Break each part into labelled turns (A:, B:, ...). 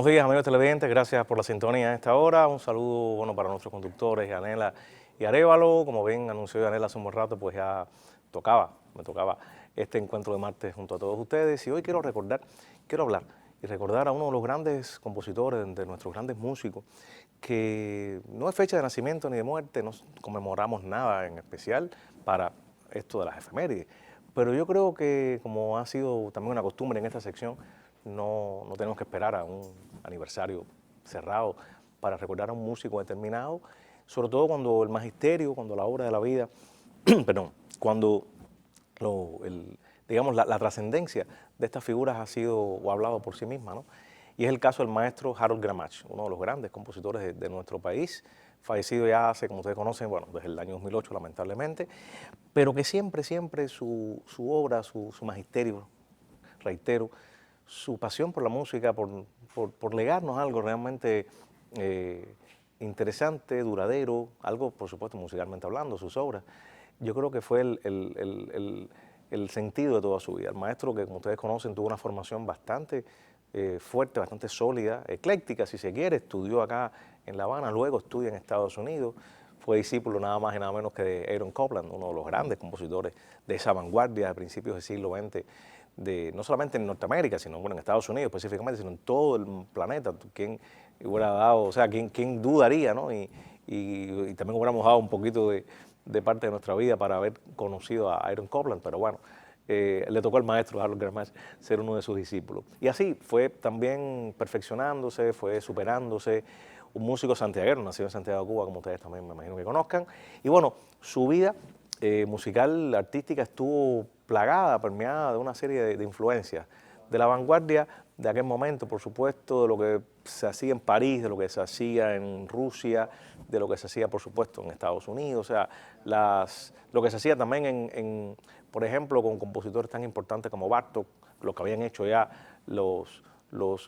A: Buenos días, amigos televidentes, gracias por la sintonía a esta hora. Un saludo para nuestros conductores, Yanela y Arévalo. Como bien anunció Yanela hace un buen rato, pues ya me tocaba este encuentro de martes junto a todos ustedes. Y hoy quiero hablar y recordar a uno de los grandes compositores, de nuestros grandes músicos, que no es fecha de nacimiento ni de muerte, no conmemoramos nada en especial para esto de las efemérides. Pero yo creo que, como ha sido también una costumbre en esta sección, no tenemos que esperar a un aniversario cerrado para recordar a un músico determinado, sobre todo cuando el magisterio, cuando la obra de la vida, perdón, cuando la trascendencia de estas figuras ha sido o ha hablado por sí misma, ¿no? Y es el caso del maestro Harold Gramach, uno de los grandes compositores de nuestro país, fallecido ya hace, como ustedes conocen, desde el año 2008 lamentablemente, pero que siempre su obra, su magisterio, reitero, su pasión por la música, por legarnos algo realmente interesante, duradero, algo por supuesto musicalmente hablando, sus obras. Yo creo que fue el sentido de toda su vida. El maestro, que como ustedes conocen, tuvo una formación bastante fuerte, bastante sólida, ecléctica si se quiere, estudió acá en La Habana, luego estudia en Estados Unidos, fue discípulo nada más y nada menos que de Aaron Copland, uno de los grandes compositores de esa vanguardia de principios del siglo XX, no solamente en Norteamérica, sino en Estados Unidos específicamente, sino en todo el planeta. ¿Quién hubiera dado, o sea, quién dudaría, ¿no? Y también hubiéramos dado un poquito de parte de nuestra vida para haber conocido a Aaron Copland, pero bueno, le tocó al maestro Harold Gramach ser uno de sus discípulos. Y así fue también perfeccionándose, fue superándose, un músico santiaguero, nacido en Santiago de Cuba, como ustedes también me imagino que conozcan. Y bueno, su vida musical, artística, estuvo plagada, permeada de una serie de influencias, de la vanguardia de aquel momento, por supuesto, de lo que se hacía en París, de lo que se hacía en Rusia, de lo que se hacía, por supuesto, en Estados Unidos, o sea, lo que se hacía también por ejemplo, con compositores tan importantes como Bartók, lo que habían hecho ya los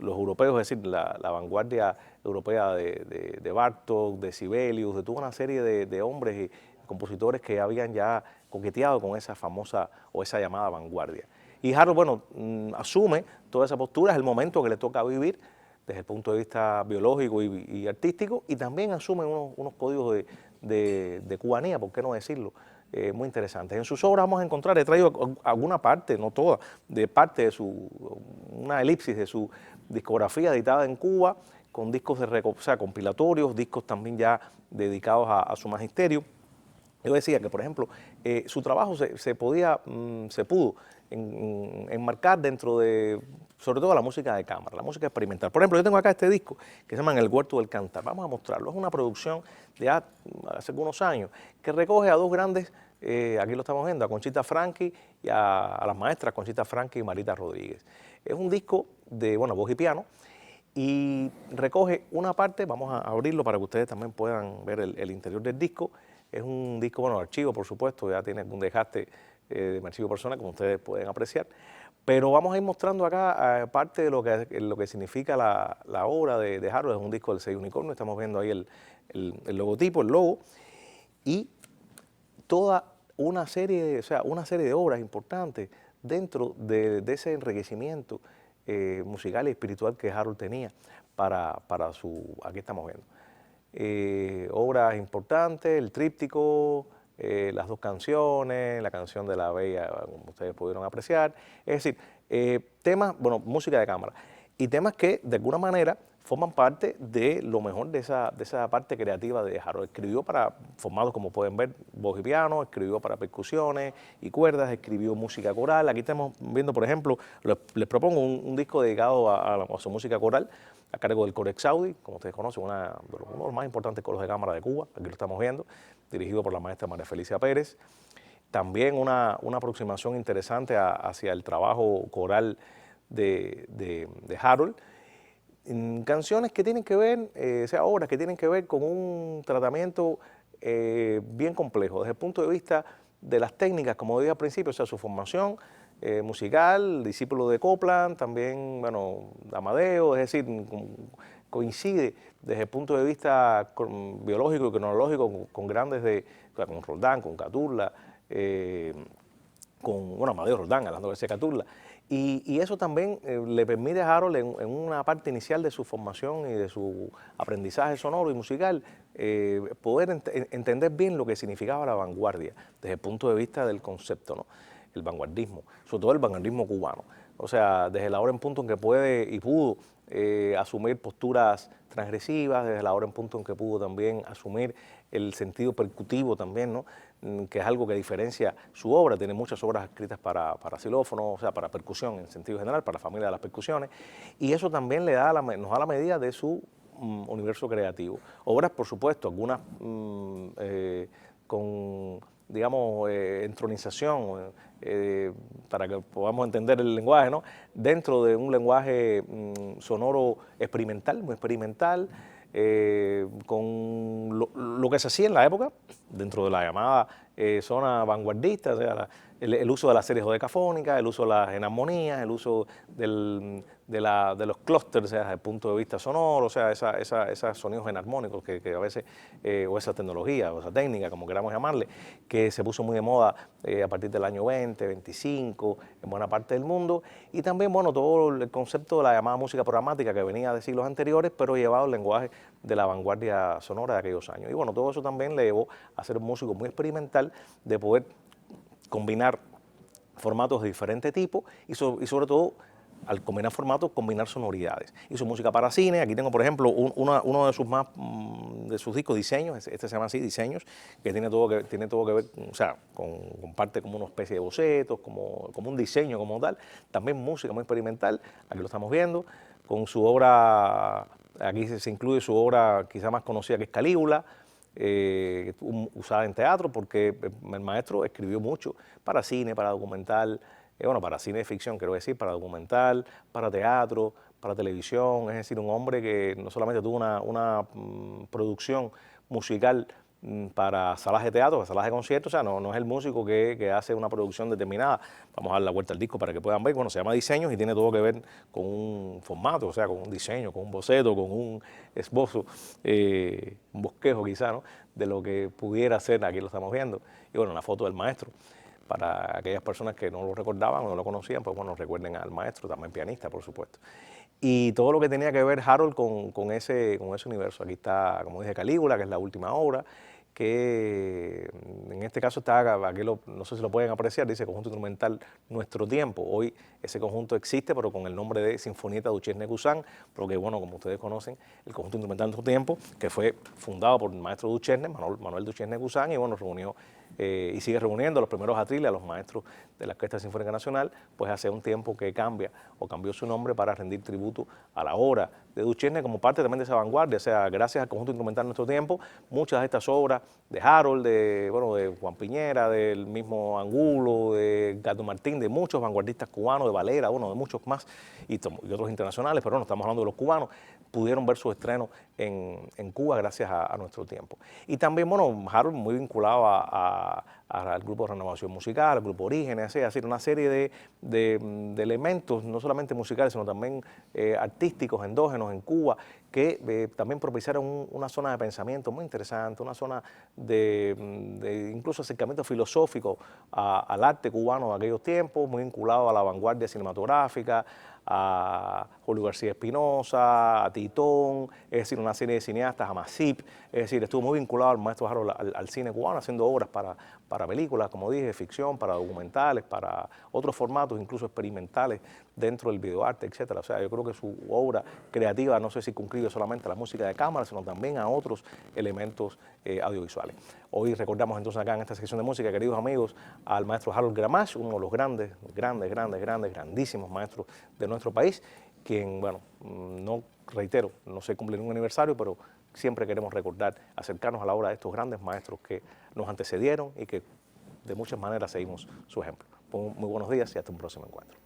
A: europeos, es decir, la vanguardia europea de Bartók, de Sibelius, de toda una serie de hombres y compositores que habían ya coqueteado con esa famosa o esa llamada vanguardia. Y Harold, asume toda esa postura, es el momento que le toca vivir desde el punto de vista biológico y artístico, y también asume unos códigos de cubanía, ¿por qué no decirlo? Muy interesantes. En sus obras vamos a encontrar, he traído alguna parte, no toda, de parte de una elipsis de su discografía editada en Cuba, con discos compilatorios, discos también ya dedicados a su magisterio. Yo decía que, por ejemplo, su trabajo se pudo enmarcar dentro de, sobre todo, la música de cámara, la música experimental. Por ejemplo, yo tengo acá este disco que se llama En el Huerto del Cantar. Vamos a mostrarlo. Es una producción de hace algunos años que recoge a dos grandes, aquí lo estamos viendo, a Conchita Franchi y a las maestras Conchita Franchi y Marita Rodríguez. Es un disco de, voz y piano, y recoge una parte, vamos a abrirlo para que ustedes también puedan ver el interior del disco. Es un disco, archivo, por supuesto, ya tiene un desgaste de mi archivo personal, como ustedes pueden apreciar, pero vamos a ir mostrando acá parte de lo que significa la obra de Harold. Es un disco del 6 Unicornio, estamos viendo ahí el logotipo, el logo, y toda una serie de obras importantes dentro de ese enriquecimiento musical y espiritual que Harold tenía para aquí estamos viendo. Obras importantes, el tríptico, las dos canciones, la canción de la Bella, como ustedes pudieron apreciar. Es decir, temas, música de cámara, y temas que de alguna manera forman parte de lo mejor de esa parte creativa de Harold. Escribió para formados, como pueden ver, voz y piano, escribió para percusiones y cuerdas, escribió música coral. Aquí estamos viendo, por ejemplo, les propongo un disco dedicado a su música coral, a cargo del Coro Exaudi, como ustedes conocen, uno de los más importantes coros de cámara de Cuba, aquí lo estamos viendo, dirigido por la maestra María Felicia Pérez. También una aproximación interesante hacia el trabajo coral de Harold, en canciones que tienen que ver, obras que tienen que ver con un tratamiento bien complejo, desde el punto de vista de las técnicas, como dije al principio, su formación musical, discípulo de Copland, también, de Amadeo, es decir, coincide desde el punto de vista biológico y cronológico con grandes con Roldán, con Catulla, con Amadeo Roldán, Alejandro García Caturla. Y eso también le permite a Harold, en una parte inicial de su formación y de su aprendizaje sonoro y musical, poder entender bien lo que significaba la vanguardia desde el punto de vista del concepto, ¿no? El vanguardismo, sobre todo el vanguardismo cubano. O sea, desde la hora en punto en que puede y pudo asumir posturas transgresivas, desde la hora en punto en que pudo también asumir el sentido percutivo también, ¿no? Que es algo que diferencia su obra. Tiene muchas obras escritas para xilófono, o sea, para percusión en sentido general, para la familia de las percusiones, y eso también nos da la medida de su universo creativo. Obras, por supuesto, algunas con, digamos, entronización, para que podamos entender el lenguaje, ¿no? Dentro de un lenguaje sonoro experimental, muy experimental, con lo que se hacía en la época, dentro de la llamada zona vanguardista, o sea, el uso de las series dodecafónicas, el uso de las enarmonías, el uso de los clústeres, o sea, desde el punto de vista sonoro, o sea, esos sonidos enarmónicos que a veces, o esa tecnología, o esa técnica, como queramos llamarle, que se puso muy de moda a partir del año 20, 25, en buena parte del mundo, y también, bueno, todo el concepto de la llamada música programática que venía de siglos anteriores, pero llevado al lenguaje de la vanguardia sonora de aquellos años. Y bueno, todo eso también le llevó a ser un músico muy experimental, de poder combinar formatos de diferente tipo y sobre todo, al combinar formatos, combinar sonoridades. Hizo música para cine. Aquí tengo, por ejemplo, uno de sus discos, Diseños, este se llama así, Diseños, que tiene todo que ver, o sea, con parte como una especie de bocetos, como un diseño como tal. También música muy experimental, aquí lo estamos viendo, con su obra, aquí se incluye su obra quizá más conocida, que es Calígula, usada en teatro, porque el maestro escribió mucho para cine, para documental, bueno, para cine de ficción, quiero decir, para documental, para teatro, para televisión. Es decir, un hombre que no solamente tuvo una producción musical para salas de teatro, para salas de conciertos, o sea, no es el músico que hace una producción determinada. Vamos a dar la vuelta al disco para que puedan ver. Bueno, se llama Diseños y tiene todo que ver con un formato, o sea, con un diseño, con un boceto, con un esbozo, un bosquejo quizá, ¿no?, de lo que pudiera ser. Aquí lo estamos viendo. Y bueno, la foto del maestro. Para aquellas personas que no lo recordaban o no lo conocían, pues bueno, recuerden al maestro, también pianista, por supuesto. Y todo lo que tenía que ver Harold con ese universo. Aquí está, como dije, Calígula, que es la última obra, que en este caso está, aquí no sé si lo pueden apreciar, dice Conjunto Instrumental Nuestro Tiempo. Hoy ese conjunto existe, pero con el nombre de Sinfonietta Duchesne Cousin, porque bueno, como ustedes conocen, el Conjunto Instrumental Nuestro Tiempo, que fue fundado por el maestro Duchesne, Manuel Duchesne Cousin, y bueno, reunió y sigue reuniendo a los primeros atriles, a los maestros de la Orquesta Sinfónica Nacional, pues hace un tiempo que cambió su nombre para rendir tributo a la obra de Duchesne como parte también de esa vanguardia. O sea, gracias al Conjunto Instrumental Nuestro Tiempo, muchas de estas obras de Harold, de Juan Piñera, del mismo Angulo, de Gato Martín, de muchos vanguardistas cubanos, de Valera, bueno, de muchos más y otros internacionales, pero no estamos hablando de los cubanos, pudieron ver su estreno en Cuba gracias a Nuestro Tiempo. Y también, bueno, Harold muy vinculado al grupo de Renovación Musical, al grupo Orígenes, es decir, una serie de elementos, no solamente musicales, sino también artísticos, endógenos en Cuba, que también propiciaron una zona de pensamiento muy interesante, una zona de incluso acercamiento filosófico al arte cubano de aquellos tiempos, muy vinculado a la vanguardia cinematográfica, a Julio García Espinosa, a Titón, es decir, una serie de cineastas, a Masip, es decir, estuvo muy vinculado al maestro Harold al cine cubano, haciendo obras para películas, como dije, ficción, para documentales, para otros formatos, incluso experimentales dentro del videoarte, etcétera. O sea, yo creo que su obra creativa no se circunscribe solamente a la música de cámara, sino también a otros elementos audiovisuales. Hoy recordamos entonces acá en esta sección de música, queridos amigos, al maestro Harold Gramash, uno de los grandísimos maestros de nuestro país, quien, bueno, no se cumple ningún aniversario, pero siempre queremos recordar, acercarnos a la obra de estos grandes maestros que nos antecedieron y que de muchas maneras seguimos su ejemplo. Muy buenos días y hasta un próximo encuentro.